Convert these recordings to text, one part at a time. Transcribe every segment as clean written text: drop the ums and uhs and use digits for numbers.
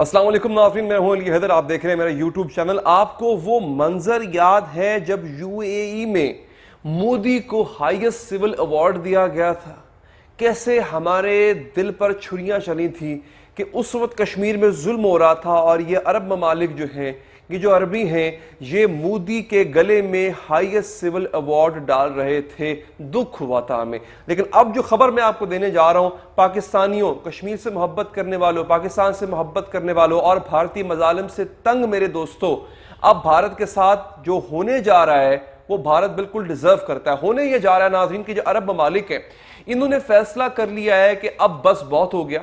السلام علیکم ناظرین، میں ہوں علی حیدر، آپ دیکھ رہے ہیں میرا یوٹیوب چینل۔ آپ کو وہ منظر یاد ہے جب یو اے ای میں مودی کو ہائیسٹ سول ایوارڈ دیا گیا تھا؟ کیسے ہمارے دل پر چھریاں چلی تھیں کہ اس وقت کشمیر میں ظلم ہو رہا تھا اور یہ عرب ممالک جو ہیں، یہ جو عربی ہیں، یہ مودی کے گلے میں ہائیسٹ سول ایوارڈ ڈال رہے تھے۔ دکھ ہوا تھا ہمیں۔ لیکن اب جو خبر میں آپ کو دینے جا رہا ہوں، پاکستانیوں، کشمیر سے محبت کرنے والوں، پاکستان سے محبت کرنے والوں اور بھارتی مظالم سے تنگ میرے دوستوں، اب بھارت کے ساتھ جو ہونے جا رہا ہے وہ بھارت بالکل ڈیزرو کرتا ہے۔ ہونے یہ جا رہا ہے ناظرین کہ جو عرب ممالک ہیں، انہوں نے فیصلہ کر لیا ہے کہ اب بس بہت ہو گیا،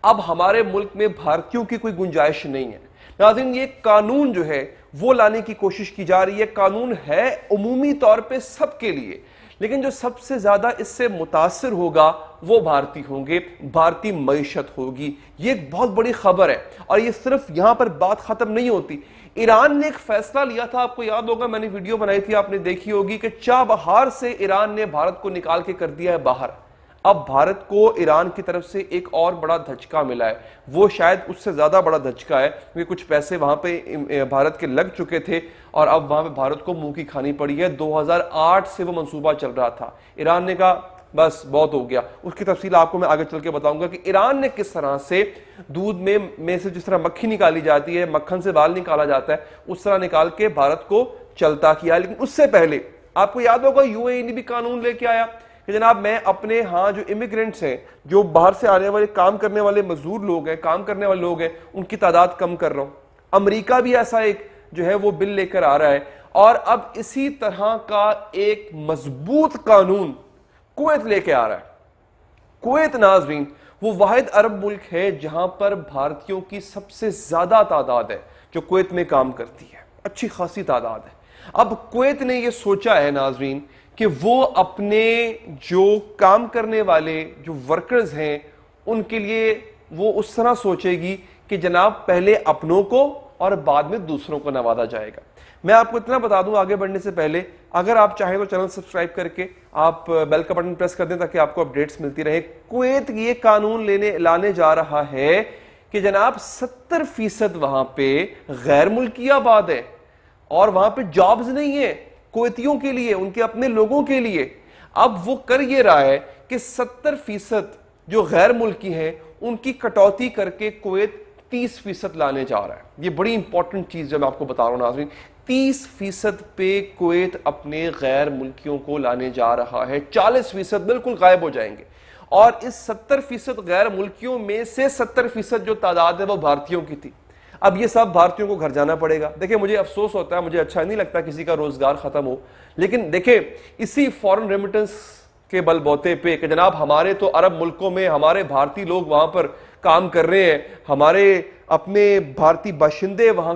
اب ہمارے ملک میں بھارتیوں کی کوئی گنجائش نہیں ہے۔ ناظرین، یہ قانون جو ہے وہ لانے کی کوشش کی جا رہی ہے۔ قانون ہے عمومی طور پہ سب کے لیے، لیکن جو سب سے زیادہ اس سے متاثر ہوگا وہ بھارتی ہوں گے، بھارتی معیشت ہوگی۔ یہ ایک بہت بڑی خبر ہے اور یہ صرف یہاں پر بات ختم نہیں ہوتی۔ ایران نے ایک فیصلہ لیا تھا، آپ کو یاد ہوگا، میں نے ویڈیو بنائی تھی، آپ نے دیکھی ہوگی، کہ چابہار سے ایران نے بھارت کو نکال کے کر دیا ہے باہر۔ اب بھارت کو ایران کی طرف سے ایک اور بڑا دھچکا ملا ہے، وہ شاید اس سے زیادہ بڑا دھچکا ہے، کیونکہ کچھ پیسے وہاں پہ بھارت کے لگ چکے تھے اور اب وہاں پہ بھارت کو منہ کی کھانی پڑی ہے۔ 2008 سے وہ منصوبہ چل رہا تھا، ایران نے کہا بس بہت ہو گیا۔ اس کی تفصیل آپ کو میں آگے چل کے بتاؤں گا کہ ایران نے کس طرح سے دودھ میں سے جس طرح مکھی نکالی جاتی ہے، مکھن سے بال نکالا جاتا ہے، اس طرح نکال کے بھارت کو چلتا کیا۔ لیکن اس سے پہلے آپ کو یاد ہوگا یو اے ای نے بھی قانون لے کے آیا کہ جناب میں اپنے ہاں جو امیگرینٹس ہیں، جو باہر سے آنے والے کام کرنے والے مزدور لوگ ہیں، کام کرنے والے لوگ ہیں، ان کی تعداد کم کر رہا ہوں۔ امریکہ بھی ایسا ایک جو ہے وہ بل لے کر آ رہا ہے، اور اب اسی طرح کا ایک مضبوط قانون کویت لے کے آ رہا ہے۔ کویت ناظرین وہ واحد عرب ملک ہے جہاں پر بھارتیوں کی سب سے زیادہ تعداد ہے جو کویت میں کام کرتی ہے، اچھی خاصی تعداد ہے۔ اب کویت نے یہ سوچا ہے ناظرین کہ وہ اپنے جو کام کرنے والے جو ورکرز ہیں ان کے لیے وہ اس طرح سوچے گی کہ جناب پہلے اپنوں کو اور بعد میں دوسروں کو نوازا جائے گا۔ میں آپ کو اتنا بتا دوں آگے بڑھنے سے پہلے، اگر آپ چاہیں تو چینل سبسکرائب کر کے آپ بیل کا بٹن پریس کر دیں تاکہ آپ کو اپڈیٹس ملتی رہیں۔ کویت یہ قانون لانے جا رہا ہے کہ جناب 70% وہاں پہ غیر ملکی آباد ہے اور وہاں پہ جابز نہیں ہے کویتیوں کے لیے، ان کے اپنے لوگوں کے لیے۔ اب وہ کر یہ رہا ہے کہ 70% جو غیر ملکی ہیں ان کی کٹوتی کر کے کویت 30% لانے جا رہا ہے۔ یہ بڑی امپورٹنٹ چیز جو میں آپ کو بتا رہا ہوں ناظرین، 30% پہ کویت اپنے غیر ملکیوں کو لانے جا رہا ہے، 40% بالکل غائب ہو جائیں گے، اور اس 70% غیر ملکیوں میں سے 70% جو تعداد ہے وہ بھارتیوں کی تھی۔ اب یہ سب بھارتیوں کو گھر جانا پڑے گا۔ دیکھیں مجھے افسوس ہوتا ہے، مجھے اچھا نہیں لگتا کسی کا روزگار ختم ہو، لیکن دیکھیں اسی فورن ریمیٹنس کے بل بوتے پہ کہ جناب ہمارے تو عرب ملکوں میں ہمارے بھارتی لوگ وہاں پر کام کر رہے ہیں، ہمارے اپنے بھارتی باشندے وہاں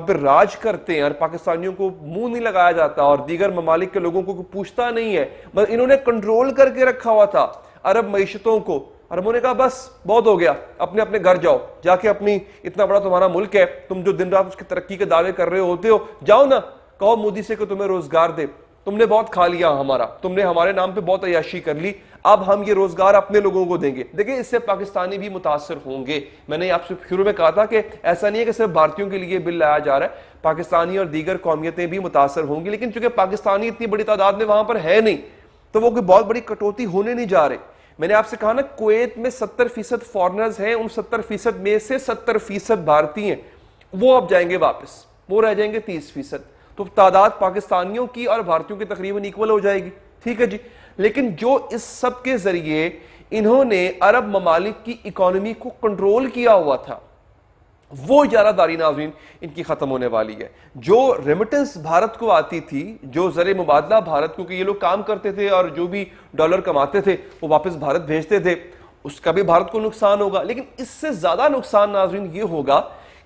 پہ راج کرتے ہیں اور پاکستانیوں کو منہ نہیں لگایا جاتا اور دیگر ممالک کے لوگوں کو پوچھتا نہیں ہے، بس انہوں نے کنٹرول کر کے رکھا ہوا تھا عرب معیشتوں کو۔ عربوں نے کہا بس بہت ہو گیا، اپنے اپنے گھر جاؤ، جا کے اپنی اتنا بڑا تمہارا ملک ہے، تم جو دن رات اس کی ترقی کے دعوے کر رہے ہوتے ہو، جاؤ نا کہو مودی سے کہ تمہیں روزگار دے، تم نے بہت کھا لیا ہمارا، تم نے ہمارے نام پہ بہت عیاشی کر لی، اب ہم یہ روزگار اپنے لوگوں کو دیں گے۔ دیکھیں اس سے پاکستانی بھی متاثر ہوں گے۔ میں نے آپ سے شروع میں کہا تھا کہ ایسا نہیں ہے کہ صرف بھارتیوں کے لیے بل لایا جا رہا ہے، پاکستانی اور دیگر قومیتیں بھی متاثر ہوں گی، لیکن چونکہ پاکستانی اتنی بڑی تعداد میں وہاں پر ہے نہیں تو وہ کوئی بہت بڑی کٹوتی ہونے نہیں جا رہے۔ میں نے آپ سے کہا نا کویت میں 70% فارنرز ہیں، ان 70% میں سے 70% بھارتی ہیں، وہ اب جائیں گے واپس، وہ رہ جائیں گے 30%، تو تعداد پاکستانیوں کی اور بھارتیوں کی تقریباً ایکول ہو جائے گی، ٹھیک ہے جی۔ لیکن جو اس سب کے ذریعے انہوں نے عرب ممالک کی اکانومی کو کنٹرول کیا ہوا تھا، وہ اجارہ داری ناظرین ان کی ختم ہونے والی ہے۔ جو ریمیٹنس بھارت کو آتی تھی، جو زر مبادلہ بھارت کو کہ یہ لوگ کام کرتے تھے اور جو بھی ڈالر کماتے تھے وہ واپس بھارت بھیجتے تھے، اس کا بھی بھارت کو نقصان ہوگا۔ لیکن اس سے زیادہ نقصان ناظرین یہ ہوگا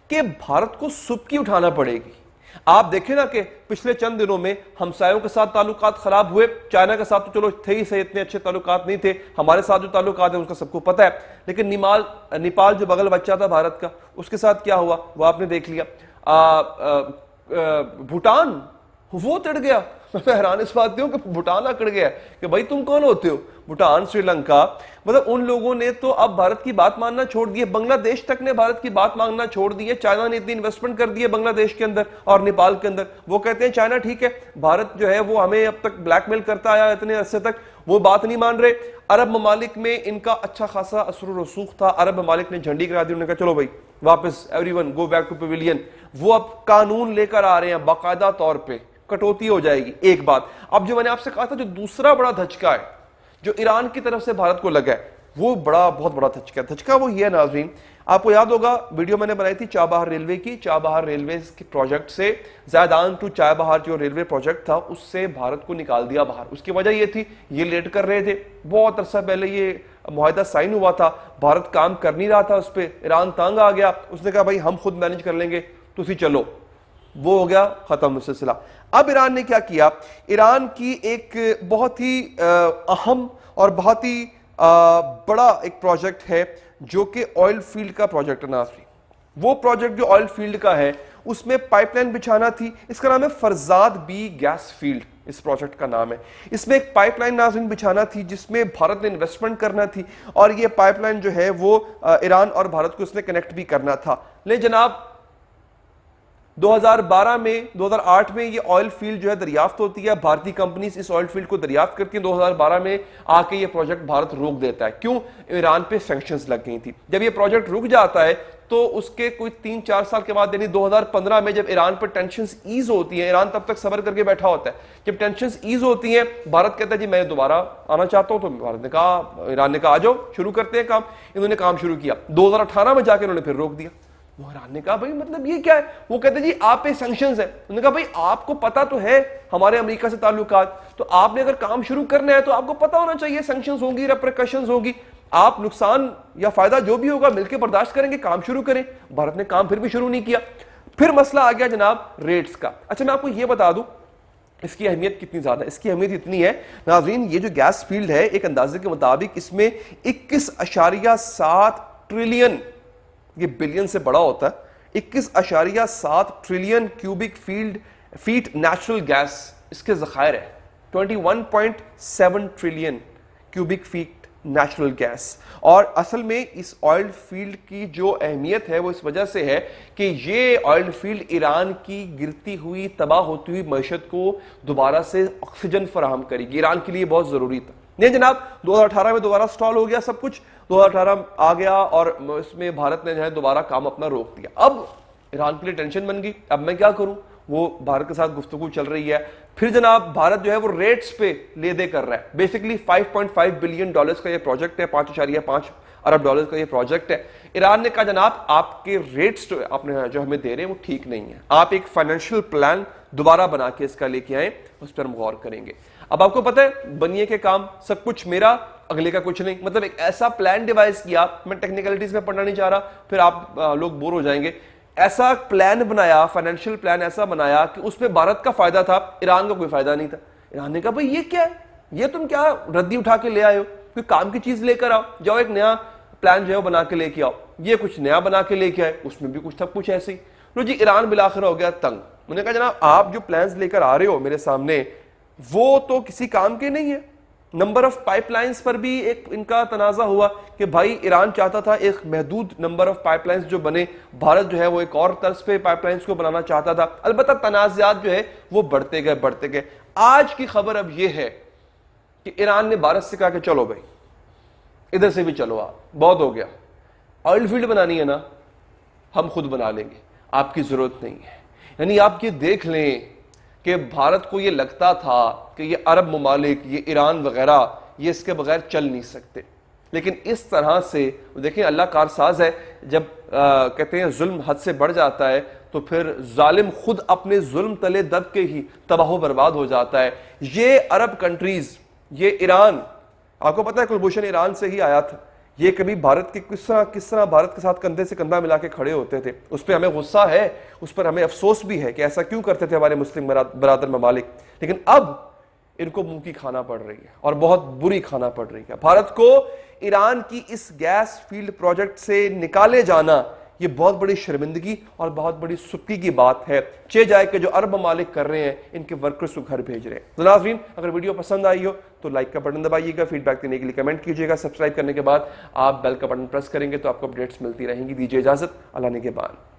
کہ بھارت کو سبکی اٹھانا پڑے گی۔ آپ دیکھیں نا کہ پچھلے چند دنوں میں ہمسایوں کے ساتھ تعلقات خراب ہوئے، چائنا کے ساتھ تو چلو تھے ہی صحیح، اتنے اچھے تعلقات نہیں تھے، ہمارے ساتھ جو تعلقات ہیں اس کا سب کو پتہ ہے، لیکن نیپال جو بغل بچہ تھا بھارت کا، اس کے ساتھ کیا ہوا وہ آپ نے دیکھ لیا۔ بھوٹان وہ تڑ گیا. میں حیران اس بات ہوں کہ بھوٹان اکڑ گیا کہ بھائی تم کون ہوتے ہو. بھوٹان، سری لنکا، مطلب ان لوگوں نے تو اب بھارت کی بات ماننا چھوڑ دی ہے. بنگلہ دیش تک نے بھارت کی بات ماننا چھوڑ دی ہے. چائنا نے اتنی انویسٹمنٹ کر دی ہے بنگلہ دیش کے اندر اور نیپال کے اندر. وہ کہتے ہیں چائنا ٹھیک ہے، بھارت جو ہے وہ ہمیں اب تک بلیک میل کرتا آیا اتنے عرصے تک، وہ بات نہیں مان رہے. عرب ممالک میں ان کا اچھا خاصا اثر و رسوخ تھا. عرب ممالک نے جھنڈی کرا دی، انہوں نے کہا چلو بھائی واپس everyone go back to pavilion. وہ اب قانون لے کر آ رہے ہیں باقاعدہ طور پہ، کٹوتی ہو جائے گی. ایک بات اب جو میں نے آپ سے کہا تھا، جو دوسرا بڑا دھچکا ہے جو ایران کی طرف سے بھارت کو لگا ہے، وہ بہت بڑا دھچکا وہ یہ ہے ناظرین. آپ کو یاد ہوگا ویڈیو میں نے بنائی تھی چابہار ریلوے کی. چابہار ریلوے کے پروجیکٹ سے، زیدان ٹو چابہار جو ریلوے پروجیکٹ تھا، اس سے بھارت کو نکال دیا باہر. اس کی وجہ یہ تھی یہ لیٹ کر رہے تھے. بہت عرصہ پہلے یہ معاہدہ سائن ہوا تھا، بھارت کام کر نہیں رہا تھا اس پہ. ایران تانگ آ گیا، اس نے کہا بھائی ہم خود مینج کر لیں گے، تسی چلو. وہ ہو گیا ختم سلسلہ. اب ایران نے کیا کیا؟ ایران کی ایک بہت ہی اہم اور بہت ہی بڑا ایک پروجیکٹ ہے جو کہ آئل فیلڈ کا پروجیکٹ ہے ناظرین. وہ پروجیکٹ جو آئل فیلڈ کا ہے اس میں پائپ لائن بچھانا تھی. اس کا نام ہے فرزاد بی گیس فیلڈ، اس پروجیکٹ کا نام ہے. اس میں ایک پائپ لائن ناظرین بچھانا تھی جس میں بھارت نے انویسٹمنٹ کرنا تھی، اور یہ پائپ لائن جو ہے وہ ایران اور بھارت کو اس نے کنیکٹ بھی کرنا تھا. لے جناب 2008 میں یہ آئل فیلڈ جو ہے دریافت ہوتی ہے. بھارتی کمپنیز اس آئل فیلڈ کو دریافت کرتی ہیں. 2012 میں آ کے یہ پروجیکٹ بھارت روک دیتا ہے. کیوں؟ ایران پہ سینکشنز لگ گئی تھی. جب یہ پروجیکٹ رک جاتا ہے تو اس کے کوئی 3-4 سال کے بعد، یعنی 2015 میں جب ایران پر ٹینشنز ایز ہوتی ہیں، ایران تب تک صبر کر کے بیٹھا ہوتا ہے. جب ٹینشنز ایز ہوتی ہیں، بھارت کہتا ہے جی میں دوبارہ آنا چاہتا ہوں. تو بھارت نے کہا، ایران نے کہا آ جاؤ شروع کرتے ہیں کام. انہوں نے کام شروع کیا. 2018 میں جا کے انہوں نے پھر روک دیا. وہ ایران نے کہا بھائی مطلب یہ کیا ہے؟ وہ کہتے ہیں جی آپ پہ سینکشنز ہیں. انہوں نے کہا بھائی آپ کو پتا تو ہے ہمارے امریکہ سے تعلقات، تو آپ نے اگر کام شروع کرنا ہے تو آپ کو پتا ہونا چاہیے سینکشنز ہوں گی، ریپریکیشنز ہوں گی. آپ نقصان یا فائدہ جو بھی ہوگا مل کے برداشت کریں گے، کام شروع کریں. بھارت نے کام پھر بھی شروع نہیں کیا. پھر مسئلہ آ گیا جناب ریٹس کا. اچھا میں آپ کو یہ بتا دوں اس کی اہمیت کتنی زیادہ ہے. اس کی اہمیت اتنی ہے ناظرین، یہ جو گیس فیلڈ ہے ایک اندازے کے مطابق اس میں 21.7 ٹریلین، یہ بلین سے بڑا ہوتا ہے، 21.7 trillion cubic feet natural gas اس کے ذخائر ہے. 21.7 trillion cubic feet natural gas. اور اصل میں اس آئل فیلڈ کی جو اہمیت ہے وہ اس وجہ سے ہے کہ یہ آئل فیلڈ ایران کی گرتی ہوئی تباہ ہوتی ہوئی معیشت کو دوبارہ سے آکسیجن فراہم کرے گی. ایران کے لیے بہت ضروری تھا. نہیں جناب 2018 میں دوبارہ سٹال ہو گیا سب کچھ. 2018 آ گیا اور اس میں بھارت نے جو ہے دوبارہ کام اپنا روک دیا. اب ایران کے لیے ٹینشن بن گئی، اب میں کیا کروں؟ وہ بھارت کے ساتھ گفتگو چل رہی ہے. پھر جناب بھارت جو ہے وہ ریٹس پہ لے دے کر رہا ہے. بیسکلی $5.5 بلین کا یہ پروجیکٹ ہے، 5.5 ارب ڈالر کا یہ پروجیکٹ ہے. ایران نے کہا جناب آپ کے ریٹس جو ہمیں دے رہے ہیں وہ ٹھیک نہیں ہے، آپ ایک فائنینشیل پلان دوبارہ بنا کے اس کا لے کے آئیں، اس پر ہم غور کریں گے. اب آپ کو پتہ ہے بنیے کے کام سب کچھ میرا، اگلے کا کچھ نہیں. مطلب ایک ایسا پلان ڈیوائز کیا، میں ٹیکنیکلٹیز میں پڑھنا نہیں چاہ رہا پھر آپ لوگ بور ہو جائیں گے. ایسا پلان بنایا، فائنینشیل پلان ایسا بنایا کہ اس میں بھارت کا فائدہ تھا، ایران کا کوئی فائدہ نہیں تھا. ایران نے کہا بھئی یہ کیا ہے، یہ تم کیا ردی اٹھا کے لے آئے ہو، کوئی کام کی چیز لے کر آؤ، جاؤ ایک نیا پلان جو ہے وہ بنا کے لے کے آؤ. یہ کچھ نیا بنا کے لے کے آئے، اس میں بھی کچھ سب کچھ ایسے ہی. لو جی ایران بالآخر ہو گیا تنگ. انہوں نے کہا جناب آپ جو پلانز لے کر آ رہے ہو میرے سامنے وہ تو کسی کام کے نہیں ہے. نمبر آف پائپ لائنز پر بھی ایک ان کا تنازع ہوا کہ بھائی ایران چاہتا تھا ایک محدود نمبر آف پائپ لائنز جو بنے، بھارت جو ہے وہ ایک اور طرز پہ پائپ لائنز کو بنانا چاہتا تھا. البتہ تنازعات جو ہے وہ بڑھتے گئے. آج کی خبر اب یہ ہے کہ ایران نے بھارت سے کہا کہ چلو بھائی ادھر سے بھی چلو، آپ بہت ہو گیا، آئل فیلڈ بنانی ہے نا ہم خود بنا لیں گے، آپ کی ضرورت نہیں ہے. یعنی آپ یہ دیکھ لیں کہ بھارت کو یہ لگتا تھا کہ یہ عرب ممالک، یہ ایران وغیرہ یہ اس کے بغیر چل نہیں سکتے، لیکن اس طرح سے دیکھیں اللہ کارساز ہے. جب کہتے ہیں ظلم حد سے بڑھ جاتا ہے تو پھر ظالم خود اپنے ظلم تلے دب کے ہی تباہ و برباد ہو جاتا ہے. یہ عرب کنٹریز، یہ ایران، آپ کو پتہ ہے کلبھوشن ایران سے ہی آیا تھا. یہ کبھی بھارت کے کس طرح بھارت کے ساتھ کندھے سے کندھا ملا کے کھڑے ہوتے تھے. اس پہ ہمیں غصہ ہے، اس پر ہمیں افسوس بھی ہے کہ ایسا کیوں کرتے تھے ہمارے مسلم برادر ممالک. لیکن اب ان کو منہ کی کھانا پڑ رہی ہے اور بہت بری کھانا پڑ رہی ہے. بھارت کو ایران کی اس گیس فیلڈ پروجیکٹ سے نکالے جانا یہ بہت بڑی شرمندگی اور بہت بڑی سکی کی بات ہے جائے کہ جو عرب ممالک کر رہے ہیں ان کے ورکرز کو گھر بھیج رہے ہیں۔ تو ناظرین اگر ویڈیو پسند آئی ہو تو لائک کا بٹن دبائیے گا، فیڈ بیک دینے کے لیے کمنٹ کیجیے گا، سبسکرائب کرنے کے بعد آپ بیل کا بٹن پریس کریں گے تو آپ کو اپڈیٹس ملتی رہیں گی۔ دیجیے اجازت، اللہ نگہبان۔